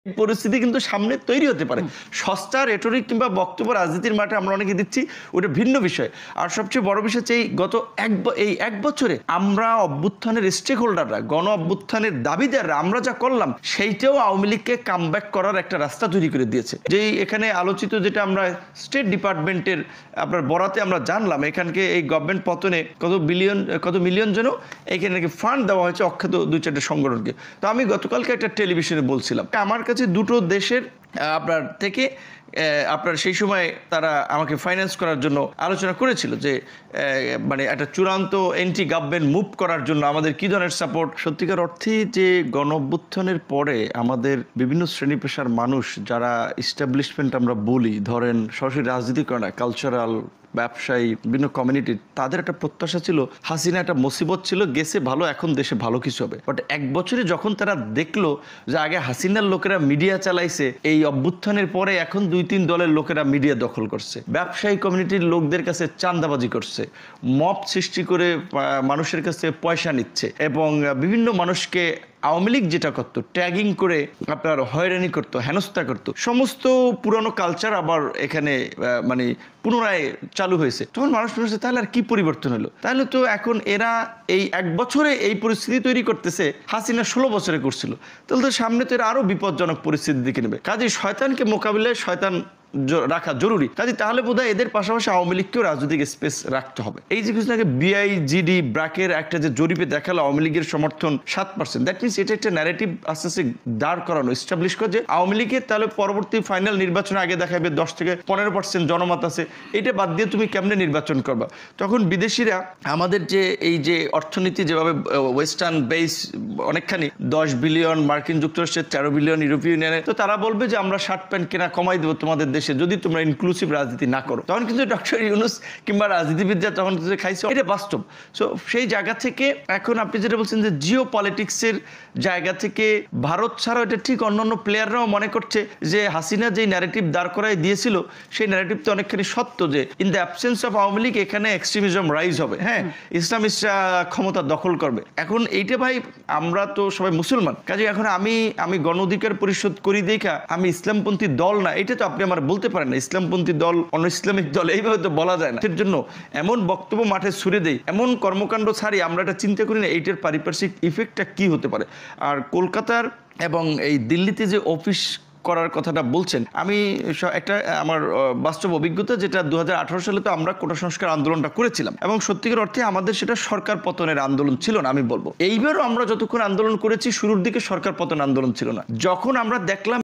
পরিস্থিতি কিন্তু সামনে তৈরি হতে পারে। সস্তা রেটরিক কিংবা বক্তব্য রাজনীতির মাঠে আমরা অনেকে দিচ্ছি, ওটা ভিন্ন বিষয়। আর সবচেয়ে বড় বিষয় হচ্ছে এই গত এক বছরে আমরা অভ্যুত্থানের স্টেক হোল্ডাররা, গণ অভ্যুত্থানের দাবিদাররা আমরা যা করলাম সেইটাও আওয়ামী লীগকে কামব্যাক করার একটা রাস্তা তৈরি করে দিয়েছে। যেই এখানে আলোচিত যেটা আমরা স্টেট ডিপার্টমেন্টের আপনার বরাতে আমরা জানলাম, এখানকে এই গভর্নমেন্ট পতনে কত মিলিয়ন যেন এখানে নাকি ফান্ড দেওয়া হয়েছে অখ্যাত 2-4টা সংগঠনকে। তো আমি গতকালকে একটা টেলিভিশনে বলছিলাম, আমার কাছে দুটো দেশের আপনার সেই সময় তারা আমাকে ফাইন্যান্স করার জন্য আলোচনা করেছিল যে মানে একটা চূড়ান্ত এন্টি গভর্নমেন্ট মুভ করার জন্য আমাদের কী ধরনের সাপোর্ট। সত্যিকার অর্থে যে গণ অভ্যুত্থানের পরে আমাদের বিভিন্ন শ্রেণী পেশার মানুষ যারা ইস্টাবলিশমেন্ট আমরা বলি, ধরেন সরাসরি রাজনীতি করে না, কালচারাল, ব্যবসায়ী, বিভিন্ন কমিউনিটির, তাদের একটা প্রত্যাশা ছিল হাসিনা একটা মুসিবত ছিল, গেছে ভালো, এখন দেশে ভালো কিছু হবে। বাট এক বছরে যখন তারা দেখলো যে আগে হাসিনার লোকেরা মিডিয়া চালাইছে, এই অভ্যুত্থানের পরে এখন 2-3 দলের লোকেরা মিডিয়া দখল করছে, ব্যবসায়ী কমিউনিটির লোকদের কাছে চাঁদাবাজি করছে, মব সৃষ্টি করে মানুষের কাছে পয়সা নিচ্ছে এবং বিভিন্ন মানুষকে আওয়ামী লীগ যেটা করতো ট্যাগিং করে আপনার হয়রানি করতো, হেনস্থা করতো, সমস্ত পুরানো কালচার আবার এখানে মানে পুনরায় চালু হয়েছে। তখন মানুষ বলছে তাহলে আর কি পরিবর্তন হলো? তাহলে তো এখন এরা এই এক বছরে এই পরিস্থিতি তৈরি করতেছে, হাসিনা 16 বছরে করছিল, তাহলে তো সামনে তো এরা আরো বিপজ্জনক পরিস্থিতির দিকে নেবে। কাজে শয়তানকে মোকাবিলায় শয়তান রাখা জরুরি। কাজে তাহলে বোধহয় এদের পাশাপাশি আওয়ামী লীগকেও রাজনৈতিক স্পেস রাখতে হবে। এই যে কিছুদিন আগে বিআইজিডি ব্র্যাকের একটা যে জরিপে দেখালো আওয়ামী লীগের সমর্থন 7%, দ্যাট মিনস এটা একটা ন্যারেটিভ আস্তে আস্তে দাঁড় করানো, এস্টাবলিশ করে যে আওয়ামী লীগের তাহলে পরবর্তী ফাইনাল নির্বাচনে আগে দেখাবে 10-15% জনমত আছে, এটা বাদ দিয়ে তুমি কেমনে নির্বাচন করবা? তখন বিদেশিরা আমাদের যে এই যে অর্থনীতি যেভাবে ওয়েস্টার্ন বেস অনেকখানি 10 বিলিয়ন, মার্কিন যুক্তরাষ্ট্রের 13 বিলিয়ন, ইউরোপীয় ইউনিয়নে, তো তারা বলবে যে আমরা শার্ট প্যান্ট কেনা কমাই দেবো তোমাদের দেশে যদি তোমরা ইনক্লুসিভ রাজনীতি না করো। তখন কিন্তু ডক্টর ইউনূস কিংবা রাজনীতিবিদরা তখন খাইছে, এটা বাস্তব। সো সেই জায়গা থেকে এখন আপনি যেটা বলছেন যে জিও পলিটিক্সের জায়গা থেকে ভারত ছাড়াও এটা ঠিক অন্যান্য প্লেয়াররাও মনে করছে যে হাসিনা যেই ন্যারেটিভ দাঁড় করায় দিয়েছিল সেই ন্যারেটিভ তো অনেকখানি সত্য, যে in the absence of Awami League এখানে এক্সট্রিমিজম রাইজ হবে, হ্যাঁ, ইসলামিস্টরা ক্ষমতা দখল করবে। এখন এইটা ভাই, আমরা তো সবাই মুসলমান, কাজে এখন আমি গণ অধিকার পরিষদ করি দেখা আমি ইসলামপন্থী দল না, এটা তো আপনি আমার বলতে পারেন না। ইসলামপন্থী দল, অন্য ইসলামিক দল, এইভাবে তো বলা যায় না। এর জন্য এমন বক্তব্য মাঠে ছুড়ে দেই, এমন কর্মকাণ্ড ছাড়ি, আমরা এটা চিন্তা করি না এইটার পারিপার্শ্বিক ইফেক্টটা কি হতে পারে। আর কলকাতার এবং এই দিল্লিতে যে অফিস করার কথাটা বলছেন, আমি একটা আমার বাস্তব অভিজ্ঞতা, যেটা 2018 সালে তো আমরা কোটা সংস্কার আন্দোলনটা করেছিলাম এবং সত্যিকার অর্থে আমাদের সেটা সরকার পতনের আন্দোলন ছিল না। আমি বলবো এইবারও আমরা যতক্ষণ আন্দোলন করেছি শুরুর দিকে সরকার পতন আন্দোলন ছিল না। যখন আমরা দেখলাম